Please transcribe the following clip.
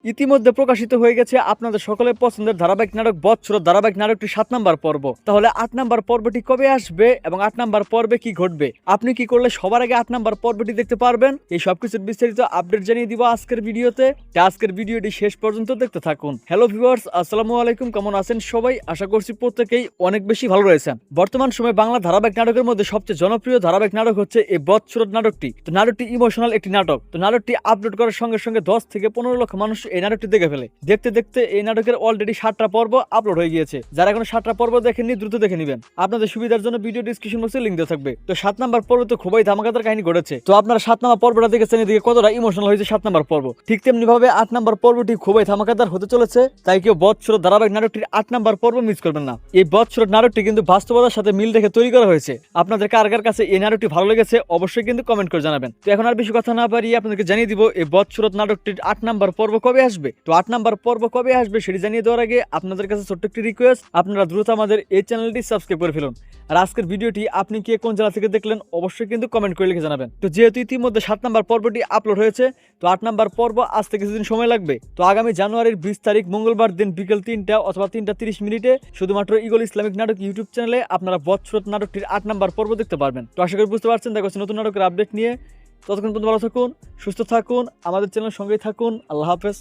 ইতিমধ্যে প্রকাশিত হয়ে গেছে আপনাদের সকলের পছন্দের ধারাবাহিক নাটক বৎসরত ধারাবাহিক নাটকটি ৭ নাম্বার পর্ব। তাহলে ৮ নাম্বার পর্বটি কবে আসবে এবং ৮ নাম্বার পর্বে কি ঘটবে, আপনি কি করলে সবার আগে ৮ নাম্বার পর্বটি দেখতে পারবেন, এই সবকিছুর বিস্তারিত আপডেট জানিয়ে দিব আজকের ভিডিওতে। আজকের ভিডিওটি শেষ পর্যন্ত দেখতে থাকুন। হ্যালো ভিউয়ার্স, আসসালামু আলাইকুম, কেমন আছেন সবাই? আশা করছি প্রত্যেকেই অনেক বেশি ভালো রয়েছেন। বর্তমান সময়ে বাংলা ধারাবাহিক নাটকের মধ্যে সবচেয়ে জনপ্রিয় ধারাবাহিক নাটক হচ্ছে এই বৎসরত নাটকটি। তো নাটকটি ইমোশনাল একটি নাটক। তো নাটকটি আপলোড করার সঙ্গে সঙ্গে 10 থেকে 15 লক্ষ মানুষ এই নাটকটি দেখে ফেলে। দেখতে দেখতে এই নাটকের অলরেডি 7টা পর্ব আপলোড হয়ে গিয়েছে। যারা এখন 7টা পর্ব দেখেননি দ্রুত দেখে নেবেন। আপনাদের সুবিধার জন্য ভিডিও ডিসক্রিপশন বক্সে লিংক দেওয়া থাকবে। তো 7 নাম্বার পর্ব তো খুবই ধামাকাদার কাহিনী ঘটেছে। তো আপনারা 7 নাম্বার পর্বটা দেখেছেন, এদিকে কতটা ইমোশনাল হয়েছে 7 নাম্বার পর্ব। ঠিক তেমনি ভাবে 8 নাম্বার পর্বটি খুবই ধামাকাদার হতে চলেছে। তাই কেউ বৎসরত ধারাবাহিক নাটকটির 8 নাম্বার পর্ব মিস করবেন না। এই বৎসরত নাটকটি কিন্তু বাস্তবতার সাথে মিল রেখে তৈরি করা হয়েছে। আপনাদের কার কার কাছে এই নাটকটি ভালো লেগেছে অবশ্যই কিন্তু কমেন্ট করে জানাবেন। তো এখন আর বেশি কথা না পারিয়ে আপনাদেরকে জানিয়ে দিব এই বৎসরত নাটকটির 8 নাম্বার পর্ব কবে আসবে। তো 8 নাম্বার পর্ব কবে আসবে সেটি জানিয়ে দেওয়ার আগে আপনাদের কাছে ছোট্ট একটি রিকোয়েস্ট, আপনারা দ্রুত আমাদের এই চ্যানেলটি সাবস্ক্রাইব করে ফেলুন। আর আজকের ভিডিওটি আপনি কে কোন জেলা থেকে দেখলেন অবশ্যই কিন্তু কমেন্ট করে লিখে জানাবেন। তো যেহেতু ইতিমধ্যে 7 নাম্বার পর্বটি আপলোড হয়েছে, তো 8 নাম্বার পর্ব আসতে কিছুদিন সময় লাগবে। তো আগামী জানুয়ারির 20 তারিখ মঙ্গলবার দিন বিকেল 3টা অথবা 3টা 30 মিনিটে শুধুমাত্র ইগল ইসলামিক নাটক ইউটিউব চ্যানেলে আপনারা বৎসরত নাটকটির 8 নাম্বার পর্ব দেখতে পারবেন। তো আশা করি বুঝতে পারছেন। দেখা হচ্ছে নতুন নাটকের আপডেট নিয়ে। ততক্ষণ পর্যন্ত ভালো থাকুন, সুস্থ থাকুন, আমাদের চ্যানেলের সঙ্গেই থাকুন। আল্লাহ হাফেজ।